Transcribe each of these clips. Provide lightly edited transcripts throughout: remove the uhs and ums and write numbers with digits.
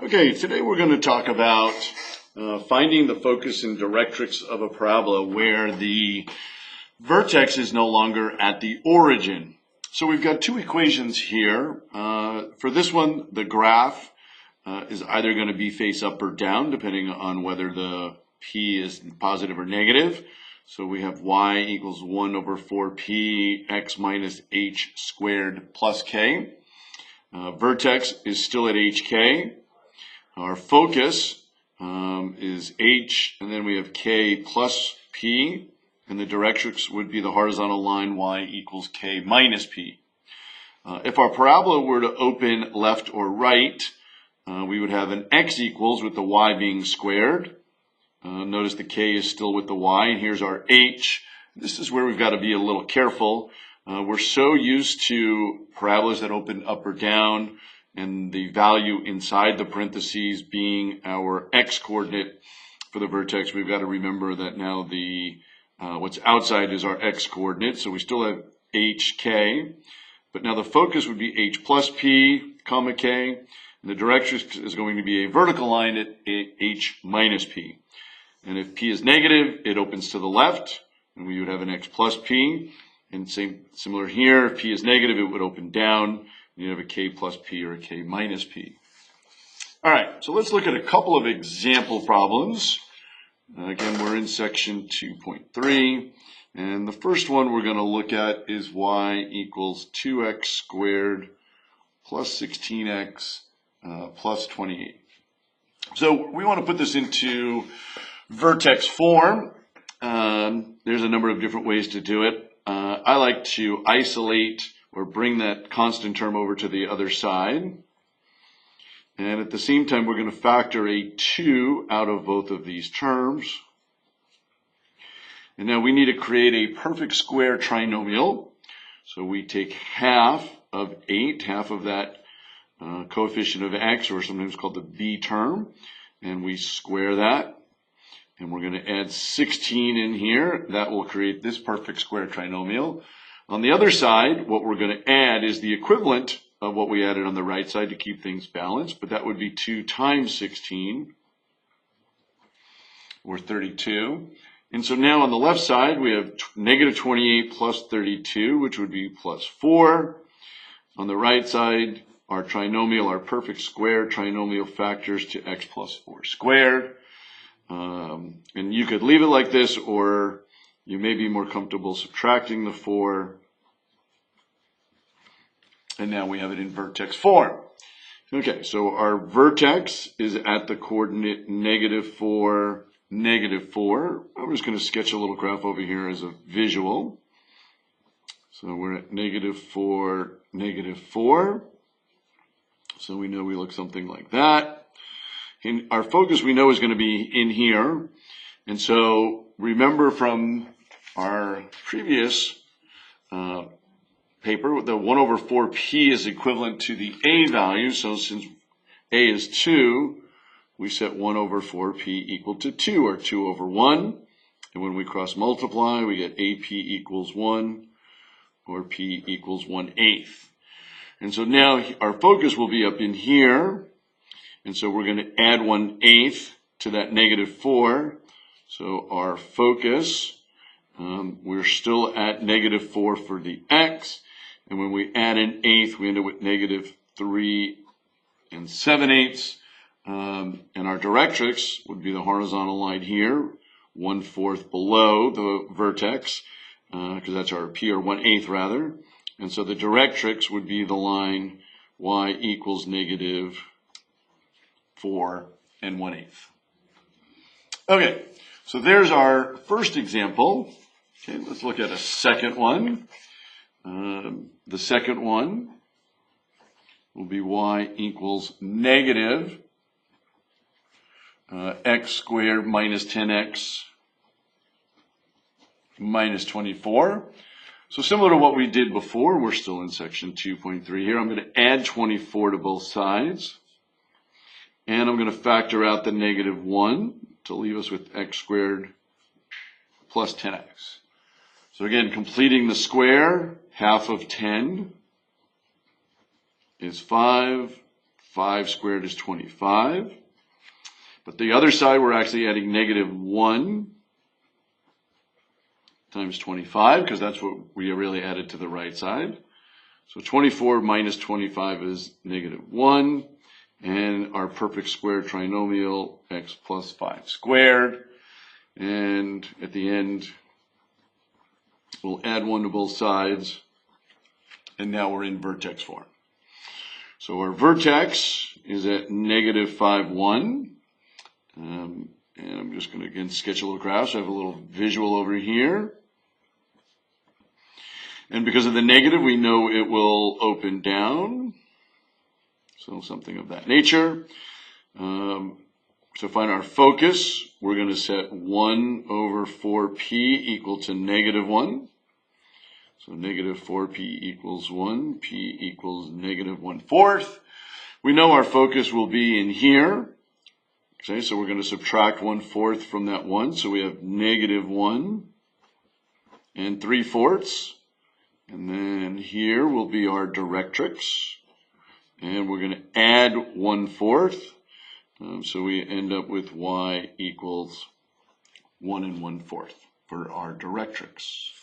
Okay, today we're going to talk about finding the focus and directrix of a parabola where the vertex is no longer at the origin. So we've got two equations here. For this one, the graph is either going to be face up or down, depending on whether the p is positive or negative. So we have y equals 1 over 4p x minus h squared plus k. Vertex is still at hk. Our focus is h, and then we have k plus p, and the directrix would be the horizontal line y equals k minus p. If our parabola were to open left or right, we would have an x equals with the y being squared. Notice the k is still with the y, and here's our h. This is where we've got to be a little careful. We're so used to parabolas that open up or down, and the value inside the parentheses being our x-coordinate for the vertex. We've got to remember that now the what's outside is our x-coordinate, so we still have hk, but now the focus would be h plus p, comma k, and the directrix is going to be a vertical line at h minus p. And if p is negative, it opens to the left, and we would have an x plus p. And similar here, if p is negative, it would open down. You have a k plus p or a k minus p. All right, so let's look at a couple of example problems. Again, we're in section 2.3. And the first one we're going to look at is y equals 2x squared plus 16x plus 28. So we want to put this into vertex form. There's a number of different ways to do it. I like to isolate or bring that constant term over to the other side. And at the same time, we're going to factor a 2 out of both of these terms. And now we need to create a perfect square trinomial. So we take half of 8, half of that coefficient of x, or sometimes called the b term, and we square that. And we're going to add 16 in here. That will create this perfect square trinomial. On the other side, what we're going to add is the equivalent of what we added on the right side to keep things balanced, but that would be 2 times 16, or 32. And so now on the left side, we have negative 28 plus 32, which would be plus 4. On the right side, our trinomial, our perfect square trinomial factors to x plus 4 squared. And you could leave it like this, or you may be more comfortable subtracting the 4. And now we have it in vertex form. Okay, so our vertex is at the coordinate negative 4, negative 4. I'm just going to sketch a little graph over here as a visual. So we're at negative 4, negative 4. So we know we look something like that. And our focus we know is going to be in here. And so remember from our previous paper, the 1 over 4p is equivalent to the a value. So since a is 2, we set 1 over 4p equal to 2, or 2 over 1. And when we cross multiply, we get ap equals 1, or p equals 1/8. And so now our focus will be up in here. And so we're going to add 1/8 to that negative 4. So our focus, we're still at negative 4 for the x. And when we add an eighth, we end up with negative 3 7/8. And our directrix would be the horizontal line here, 1/4 below the vertex, because that's our p, or 1/8 rather. And so the directrix would be the line y equals negative 4 1/8. Okay, so there's our first example. Okay, let's look at a second one. The second one will be y equals negative x squared minus 10x minus 24. So similar to what we did before, we're still in section 2.3 here. I'm going to add 24 to both sides. And I'm going to factor out the negative 1 to leave us with x squared plus 10x. So again, completing the square, half of 10 is 5. 5 squared is 25. But the other side, we're actually adding negative 1 times 25, because that's what we really added to the right side. So 24 minus 25 is negative 1. And our perfect square trinomial, x plus 5 squared. And at the end, we'll add 1 to both sides. And now we're in vertex form. So our vertex is at negative 5, 1. And I'm just going to, again, sketch a little graph. So I have a little visual over here. And because of the negative, we know it will open down. So something of that nature. So find our focus. We're going to set 1 over 4p equal to negative 1. So negative 4p equals 1. P equals negative 1/4. We know our focus will be in here. Okay, so we're going to subtract 1/4 from that 1. So we have negative 1 and 3/4. And then here will be our directrix. And we're going to add 1/4. So we end up with y equals 1 1/4 for our directrix.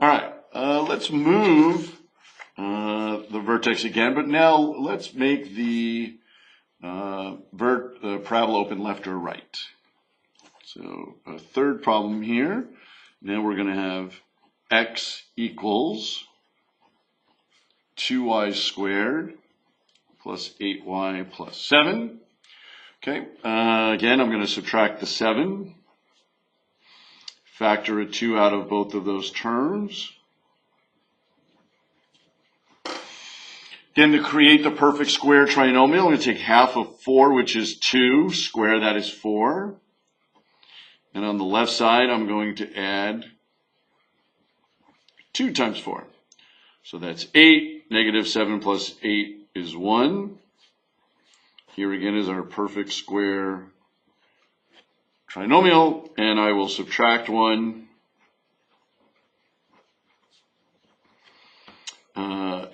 All right, let's move the vertex again, but now let's make the parabola open left or right. So a third problem here. Now we're going to have x equals 2y squared plus 8y plus 7. Okay, again, I'm going to subtract the 7. Factor a 2 out of both of those terms. Again, to create the perfect square trinomial, I'm going to take half of 4, which is 2, square that is 4. And on the left side, I'm going to add 2 times 4. So that's 8. Negative 7 plus 8 is 1. Here again is our perfect square trinomial, and I will subtract 1.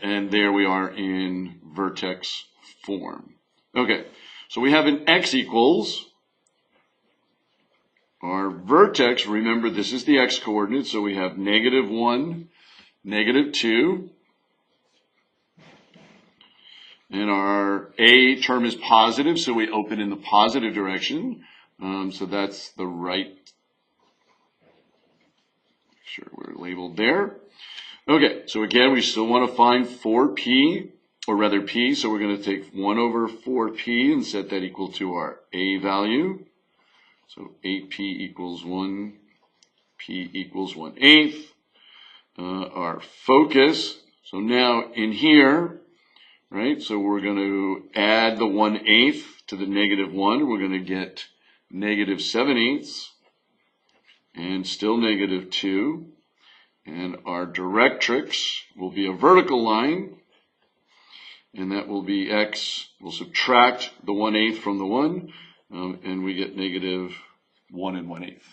And there we are in vertex form. Okay, so we have an x equals. Our vertex, remember this is the x coordinate, so we have negative 1, negative 2. And our a term is positive, so we open in the positive direction. So that's the right. Make sure we're labeled there. Okay, so again, we still want to find 4p, or rather p, so we're going to take 1 over 4p and set that equal to our a value. So 8p equals 1, p equals 1/8. Our focus, so now in here, right, so we're going to add the 1/8 to the negative 1. We're going to get negative 7/8 and still negative 2. And our directrix will be a vertical line, and that will be x. We'll subtract the 1/8 from the 1, and we get negative 1 1/8.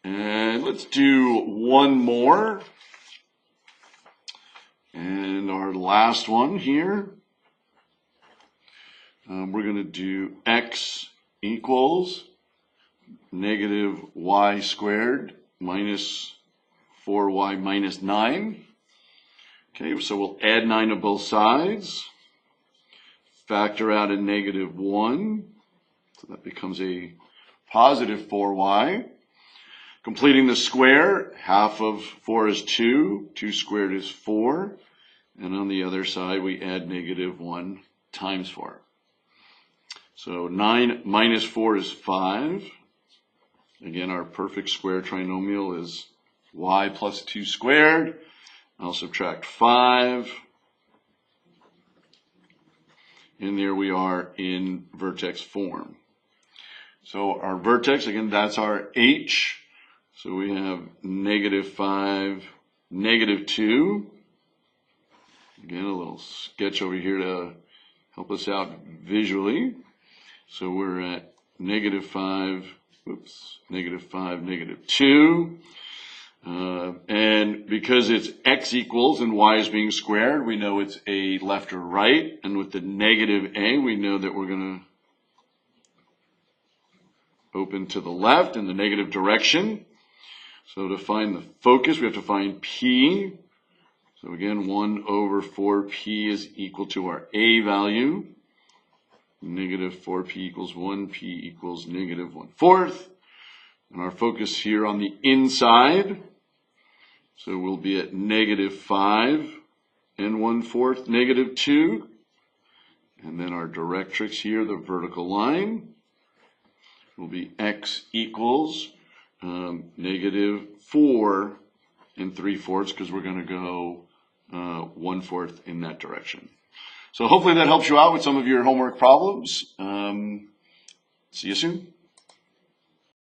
And let's do one more. And our last one here, we're going to do x equals negative y squared minus 4y minus 9. Okay, so we'll add 9 to both sides. Factor out a negative 1. So that becomes a positive 4y. Completing the square, half of 4 is 2. 2 squared is 4. And on the other side, we add negative 1 times 4. So 9 minus 4 is 5. Again, our perfect square trinomial is y plus 2 squared. I'll subtract 5. And there we are in vertex form. So our vertex, again, that's our h. So we have negative 5, negative 2. Again, a little sketch over here to help us out visually. So we're at negative 5, negative 5, negative 2. And because it's x equals and y is being squared, we know it's a left or right. And with the negative a, we know that we're going to open to the left in the negative direction. So to find the focus, we have to find p. So again, 1 over 4p is equal to our a value. Negative 4p equals 1, p equals negative 1/4. And our focus here on the inside, so we'll be at negative 5 and 1/4, negative 2. And then our directrix here, the vertical line, will be x equals negative 4 and 3/4, because we're going to go 1/4 in that direction. So hopefully that helps you out with some of your homework problems. See you soon.